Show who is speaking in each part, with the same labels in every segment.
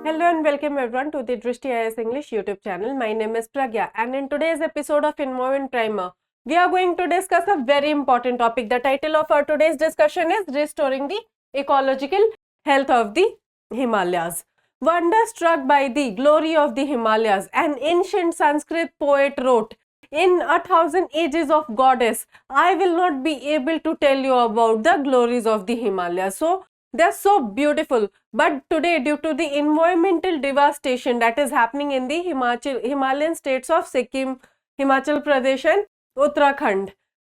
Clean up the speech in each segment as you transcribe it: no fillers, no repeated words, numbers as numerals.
Speaker 1: Hello and welcome everyone to the Drishti IAS English YouTube channel. My name is Pragya and in today's episode of Environment Primer, we are going to discuss a very important topic. The title of our today's discussion is Restoring the Ecological Health of the Himalayas. Wonderstruck by the glory of the Himalayas, an ancient Sanskrit poet wrote, "In 1,000 ages of goddess, I will not be able to tell you about the glories of the Himalayas." So, they're so beautiful, but today, due to the environmental devastation that is happening in the Himalayan states of Sikkim, Himachal Pradesh and Uttarakhand,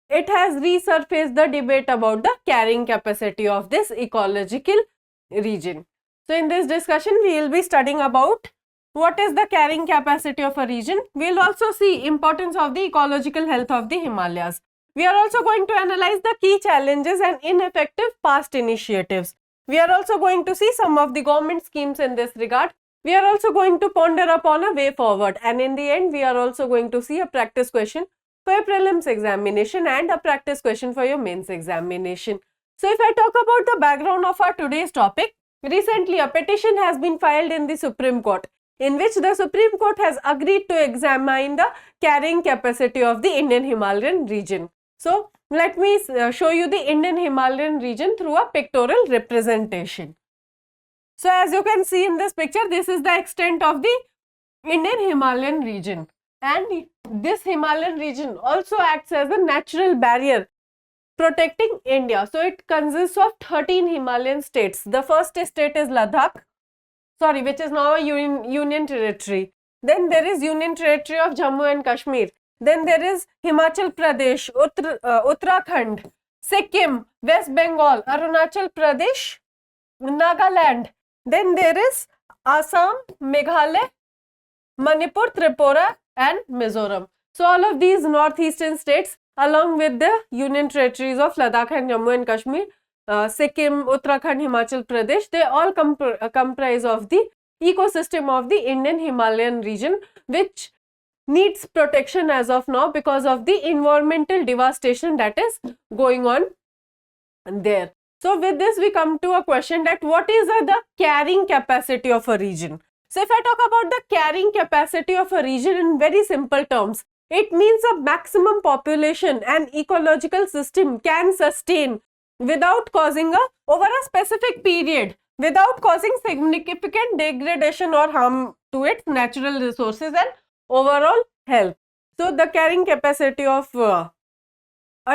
Speaker 1: it has resurfaced the debate about the carrying capacity of this ecological region. So, in this discussion, we will be studying about what is the carrying capacity of a region. We will also see importance of the ecological health of the Himalayas. We are also going to analyze the key challenges and ineffective past initiatives. We are also going to see some of the government schemes in this regard. We are also going to ponder upon a way forward, and in the end, we are also going to see a practice question for your prelims examination and a practice question for your mains examination. So, if I talk about the background of our today's topic, recently a petition has been filed in the Supreme Court, in which the Supreme Court has agreed to examine the carrying capacity of the Indian Himalayan region. So, let me show you the Indian Himalayan region through a pictorial representation. So, as you can see in this picture, this is the extent of the Indian Himalayan region, and this Himalayan region also acts as a natural barrier protecting India. So, it consists of 13 Himalayan states. The first state is Ladakh, which is now a union territory. Then there is Union Territory of Jammu and Kashmir. Then there is Himachal Pradesh, Uttarakhand, Sikkim, West Bengal, Arunachal Pradesh, Nagaland. Then there is Assam, Meghalaya, Manipur, Tripura and Mizoram. So all of these northeastern states along with the union territories of Ladakh and Jammu and Kashmir, Sikkim, Uttarakhand, Himachal Pradesh, they all comprise of the ecosystem of the Indian Himalayan region, which needs protection as of now because of the environmental devastation that is going on there. So, with this we come to a question that what is the carrying capacity of a region? So, if I talk about the carrying capacity of a region in very simple terms, it means a maximum population and ecological system can sustain without causing over a specific period, without causing significant degradation or harm to its natural resources and overall health. So, the carrying capacity of a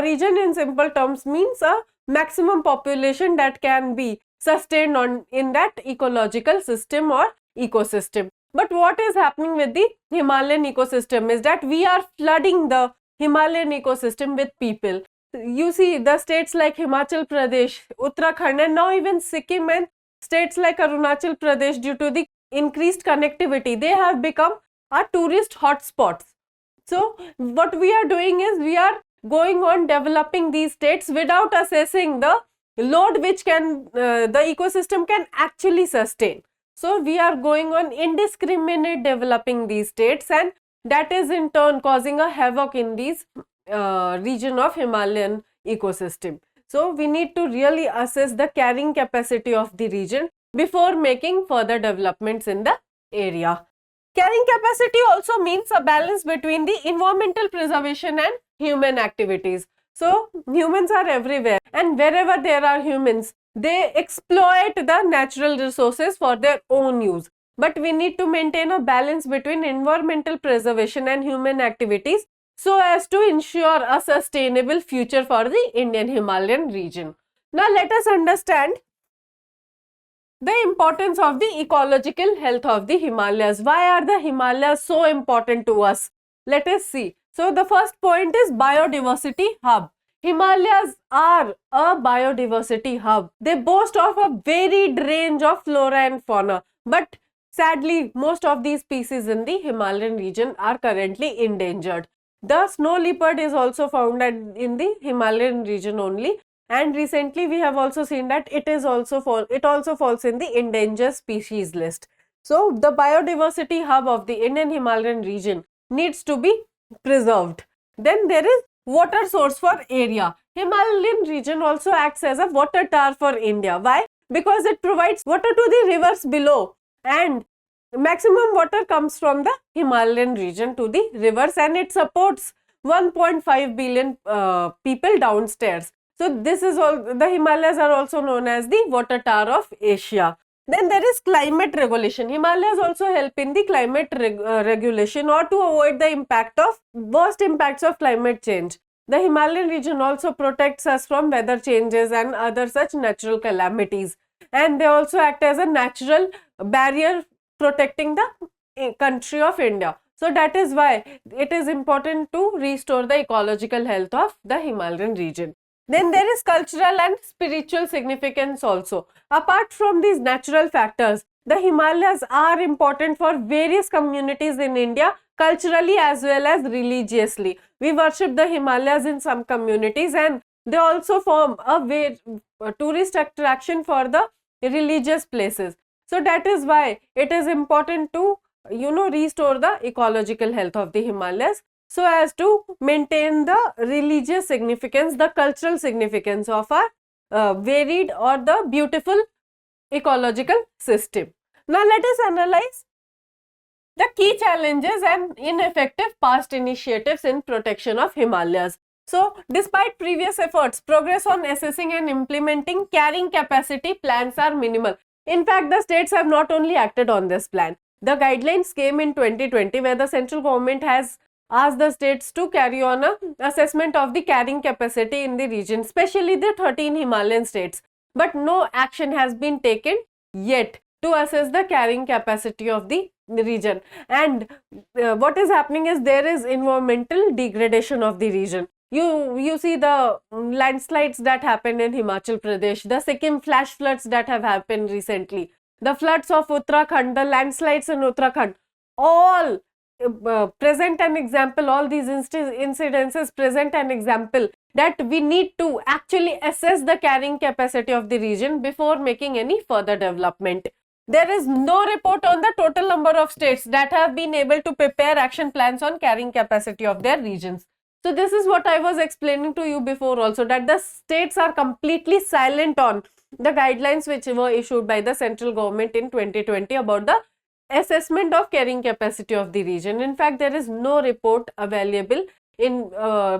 Speaker 1: region in simple terms means a maximum population that can be sustained in that ecological system or ecosystem. But what is happening with the Himalayan ecosystem is that we are flooding the Himalayan ecosystem with people. You see the states like Himachal Pradesh, Uttarakhand and now even Sikkim and states like Arunachal Pradesh, due to the increased connectivity, they have become are tourist hotspots. So, what we are doing is we are going on developing these states without assessing the load which the ecosystem can actually sustain. So, we are going on indiscriminate developing these states, and that is in turn causing a havoc in these region of Himalayan ecosystem. So, we need to really assess the carrying capacity of the region before making further developments in the area. Carrying capacity also means a balance between the environmental preservation and human activities. So, humans are everywhere, and wherever there are humans, they exploit the natural resources for their own use. But we need to maintain a balance between environmental preservation and human activities so as to ensure a sustainable future for the Indian Himalayan region. Now, let us understand the importance of the ecological health of the Himalayas. Why are the Himalayas so important to us? Let us see. So, the first point is biodiversity hub. Himalayas are a biodiversity hub. They boast of a varied range of flora and fauna. But sadly, most of these species in the Himalayan region are currently endangered. The snow leopard is also found in the Himalayan region only. And recently we have also seen that it also falls in the endangered species list. So, the biodiversity hub of the Indian Himalayan region needs to be preserved. Then there is water source for area. Himalayan region also acts as a water tower for India. Why? Because it provides water to the rivers below. and maximum water comes from the Himalayan region to the rivers, and it supports 1.5 billion people downstairs. So this is all, the Himalayas are also known as the water tower of Asia. Then there is climate regulation. Himalayas also help in the climate regulation, or to avoid the worst impacts of climate change. The Himalayan region also protects us from weather changes and other such natural calamities, and they also act as a natural barrier protecting the country of India. So that is why it is important to restore the ecological health of the Himalayan region. Then there is cultural and spiritual significance also. Apart from these natural factors, the Himalayas are important for various communities in India, culturally as well as religiously. We worship the Himalayas in some communities, and they also form a tourist attraction for the religious places. So that is why it is important to restore the ecological health of the Himalayas, so as to maintain the religious significance, the cultural significance of our varied or the beautiful ecological system. Now let us analyze the key challenges and ineffective past initiatives in protection of Himalayas. So despite previous efforts, progress on assessing and implementing carrying capacity plans are minimal. In fact, the states have not only acted on this plan. The guidelines came in 2020, where the central government has asked the states to carry on a assessment of the carrying capacity in the region, especially the 13 Himalayan states. But no action has been taken yet to assess the carrying capacity of the region. And what is happening is there is environmental degradation of the region. You see the landslides that happened in Himachal Pradesh, the Sikkim flash floods that have happened recently, the floods of Uttarakhand, the landslides in Uttarakhand, all present an example, all these incidences present an example that we need to actually assess the carrying capacity of the region before making any further development. There is no report on the total number of states that have been able to prepare action plans on carrying capacity of their regions. So this is what I was explaining to you before also, that the states are completely silent on the guidelines which were issued by the central government in 2020 about the assessment of carrying capacity of the region. In fact, there is no report available in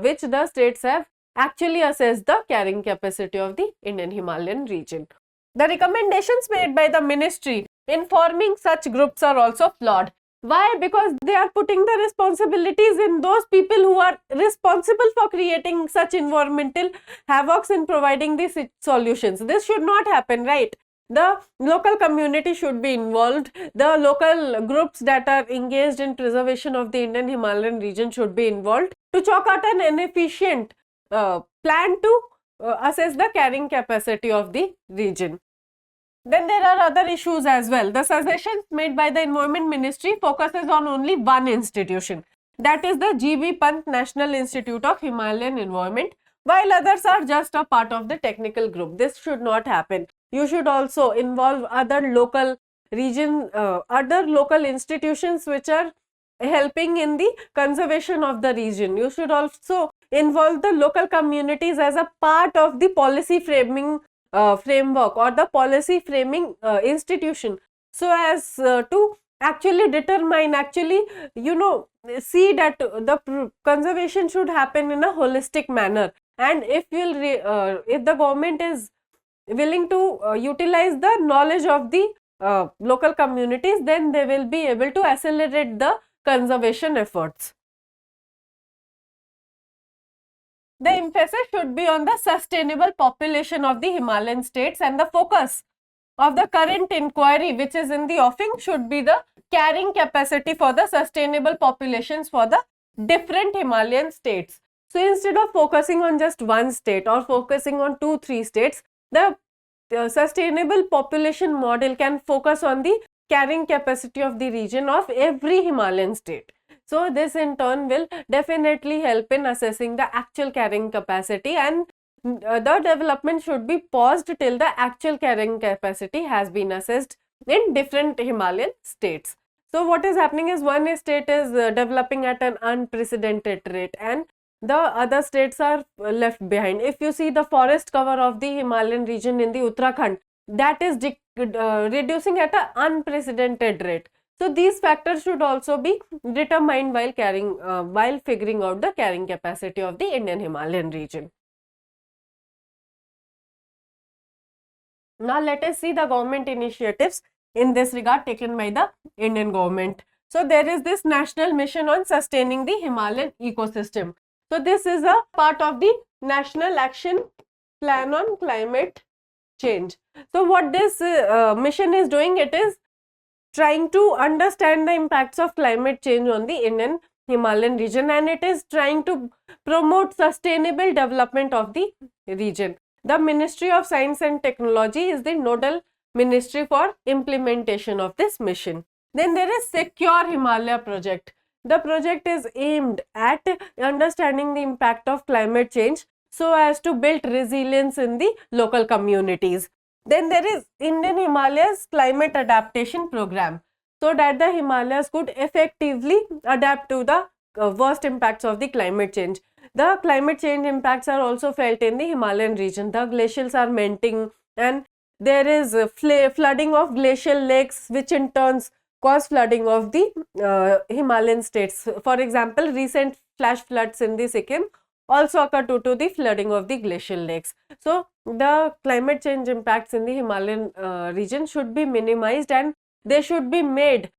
Speaker 1: which the states have actually assessed the carrying capacity of the Indian Himalayan region. The recommendations made by the ministry in forming such groups are also flawed. Why? Because they are putting the responsibilities in those people who are responsible for creating such environmental havocs and providing these solutions. This should not happen, right? The local community should be involved. The local groups that are engaged in preservation of the Indian Himalayan region should be involved to chalk out an efficient plan to assess the carrying capacity of the region. Then there are other issues as well. The suggestions made by the Environment Ministry focuses on only one institution, that is the GB Pant National Institute of Himalayan Environment, while others are just a part of the technical group. This should not happen. You should also involve other local institutions which are helping in the conservation of the region. You should also involve the local communities as a part of the policy framing framework or the policy framing institution, so as to actually determine, see that the conservation should happen in a holistic manner. And if the government is willing to utilize the knowledge of the local communities, then they will be able to accelerate the conservation efforts. The emphasis should be on the sustainable population of the Himalayan states, and the focus of the current inquiry which is in the offing should be the carrying capacity for the sustainable populations for the different Himalayan states. So instead of focusing on just one state or focusing on 2-3 states, the sustainable population model can focus on the carrying capacity of the region of every Himalayan state. So this in turn will definitely help in assessing the actual carrying capacity, and the development should be paused till the actual carrying capacity has been assessed in different Himalayan states. So what is happening is one state is developing at an unprecedented rate and the other states are left behind. If you see the forest cover of the Himalayan region in the Uttarakhand, that is reducing at an unprecedented rate. So these factors should also be determined while figuring out the carrying capacity of the Indian Himalayan region. Now let us see the government initiatives in this regard taken by the Indian government. So there is this national mission on sustaining the Himalayan ecosystem. So this is a part of the National Action Plan on Climate Change. So what this mission is doing, it is trying to understand the impacts of climate change on the Indian Himalayan region, and it is trying to promote sustainable development of the region. The Ministry of Science and Technology is the nodal ministry for implementation of this mission. Then there is Secure Himalaya project. The project is aimed at understanding the impact of climate change so as to build resilience in the local communities. Then there is Indian Himalayas Climate Adaptation Program, so that the Himalayas could effectively adapt to the worst impacts of the climate change. The climate change impacts are also felt in the Himalayan region. The glaciers are melting and there is flooding of glacial lakes, which in turns cause flooding of the Himalayan states. For example, recent flash floods in the Sikkim also occur due to the flooding of the glacial lakes. So the climate change impacts in the Himalayan region should be minimized and they should be made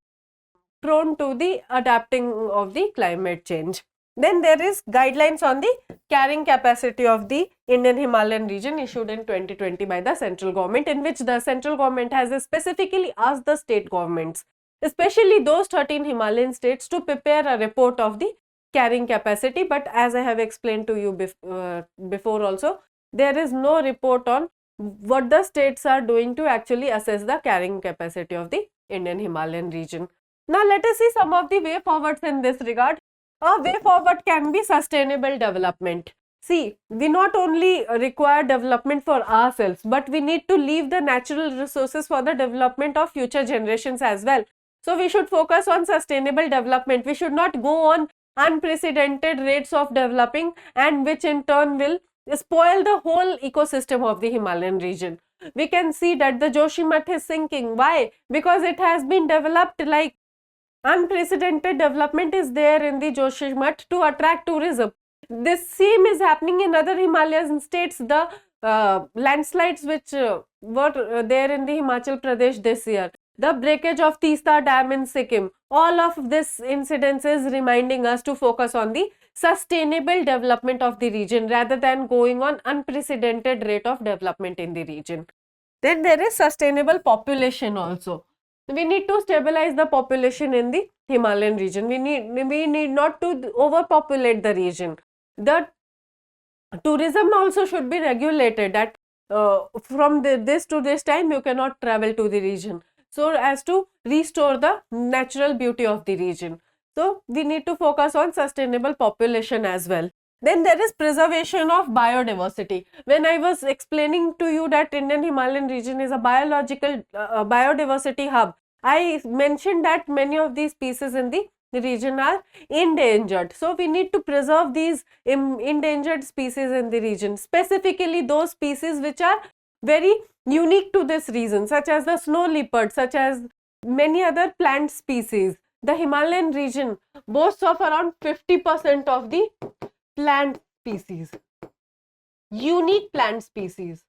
Speaker 1: prone to the adapting of the climate change. Then there is guidelines on the carrying capacity of the Indian Himalayan region issued in 2020 by the central government, in which the central government has specifically asked the state governments, especially those 13 Himalayan states, to prepare a report of the carrying capacity. But as I have explained to you before also, there is no report on what the states are doing to actually assess the carrying capacity of the Indian Himalayan region. Now let us see some of the way forwards in this regard. A way forward can be sustainable development. See, we not only require development for ourselves, but we need to leave the natural resources for the development of future generations as well. So we should focus on sustainable development. We should not go on unprecedented rates of developing, and which in turn will spoil the whole ecosystem of the Himalayan region. We can see that the Joshimath is sinking. Why? Because it has been developed like unprecedented development is there in the Joshimath to attract tourism. This same is happening in other Himalayan states. The landslides which were there in the Himachal Pradesh this year, the breakage of Teesta Dam in Sikkim, all of this incidents is reminding us to focus on the sustainable development of the region rather than going on unprecedented rate of development in the region. Then there is sustainable population also. We need to stabilize the population in the Himalayan region. We need not to overpopulate the region. The tourism also should be regulated, that from this to this time you cannot travel to the region, so as to restore the natural beauty of the region. So we need to focus on sustainable population as well. Then there is preservation of biodiversity. When I was explaining to you that Indian Himalayan region is a biological biodiversity hub, I mentioned that many of these species in the region are endangered. So we need to preserve these endangered species in the region, specifically those species which are very unique to this region, such as the snow leopard, such as many other plant species. The Himalayan region boasts of around 50% of the plant species, unique plant species.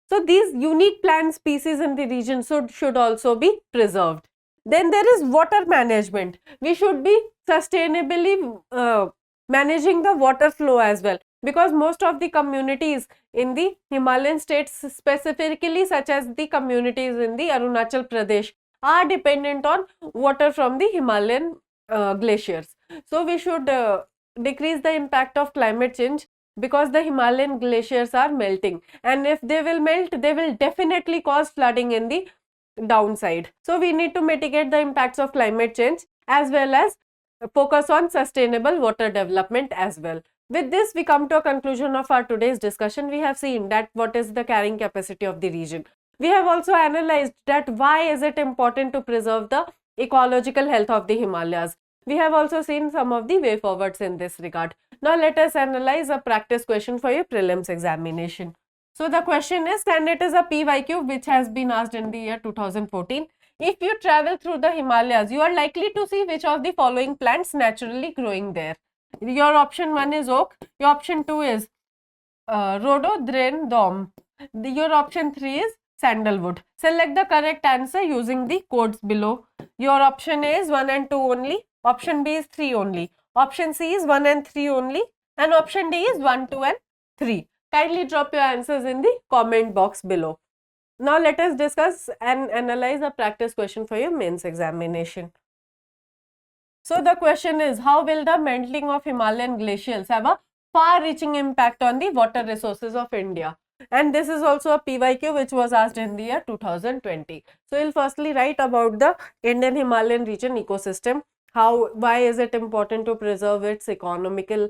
Speaker 1: So these unique plant species in the region should also be preserved. Then there is water management. We should be sustainably managing the water flow as well, because most of the communities in the Himalayan states, specifically such as the communities in the Arunachal Pradesh, are dependent on water from the Himalayan glaciers. So we should decrease the impact of climate change, because the Himalayan glaciers are melting, and if they will melt, they will definitely cause flooding in the downside. So we need to mitigate the impacts of climate change as well as focus on sustainable water development as well. With this, we come to a conclusion of our today's discussion. We have seen that what is the carrying capacity of the region. We have also analyzed that why is it important to preserve the ecological health of the Himalayas. We have also seen some of the way forwards in this regard. Now let us analyze a practice question for your prelims examination. So the question is, and it is a PYQ which has been asked in the year 2014. If you travel through the Himalayas, you are likely to see which of the following plants naturally growing there. Your option 1 is oak, your option 2 is rhododendron, your option 3 is sandalwood. Select the correct answer using the codes below. Your option A is 1 and 2 only, option B is 3 only, option C is 1 and 3 only, and option D is 1, 2 and 3. Kindly drop your answers in the comment box below. Now let us discuss and analyze a practice question for your mains examination. So the question is, how will the melting of Himalayan glaciers have a far-reaching impact on the water resources of India? And this is also a PYQ which was asked in the year 2020. So you'll firstly write about the Indian Himalayan region ecosystem. Why is it important to preserve its ecological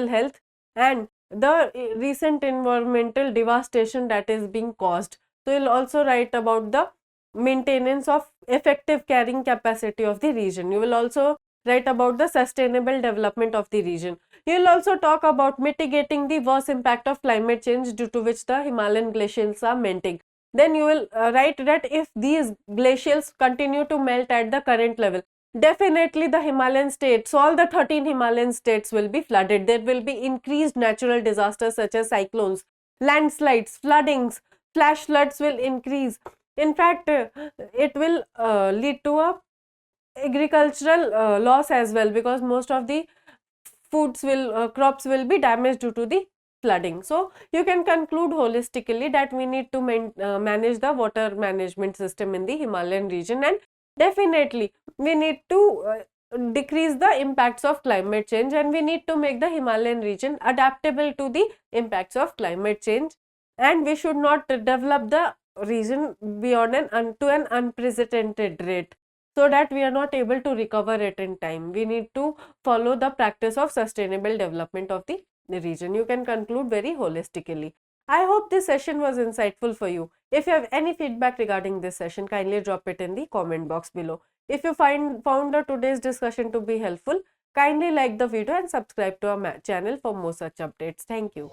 Speaker 1: health, and the recent environmental devastation that is being caused. So you'll also write about the maintenance of effective carrying capacity of the region. You will also write about the sustainable development of the region. You will also talk about mitigating the worst impact of climate change due to which the Himalayan glaciers are melting. Then you will write that if these glaciers continue to melt at the current level, definitely the Himalayan states, all the 13 Himalayan states will be flooded. There will be increased natural disasters such as cyclones, landslides, floodings, flash floods will increase. In fact, it will lead to a agricultural loss as well, because most of the crops will be damaged due to the flooding. So you can conclude holistically that we need to manage the water management system in the Himalayan region, and definitely we need to decrease the impacts of climate change, and we need to make the Himalayan region adaptable to the impacts of climate change, and we should not develop the region beyond an unprecedented rate, so that we are not able to recover it in time. We need to follow the practice of sustainable development of the region. You can conclude very holistically. I hope this session was insightful for you. If you have any feedback regarding this session, kindly drop it in the comment box below. If you found today's discussion to be helpful, kindly like the video and subscribe to our channel for more such updates. Thank you.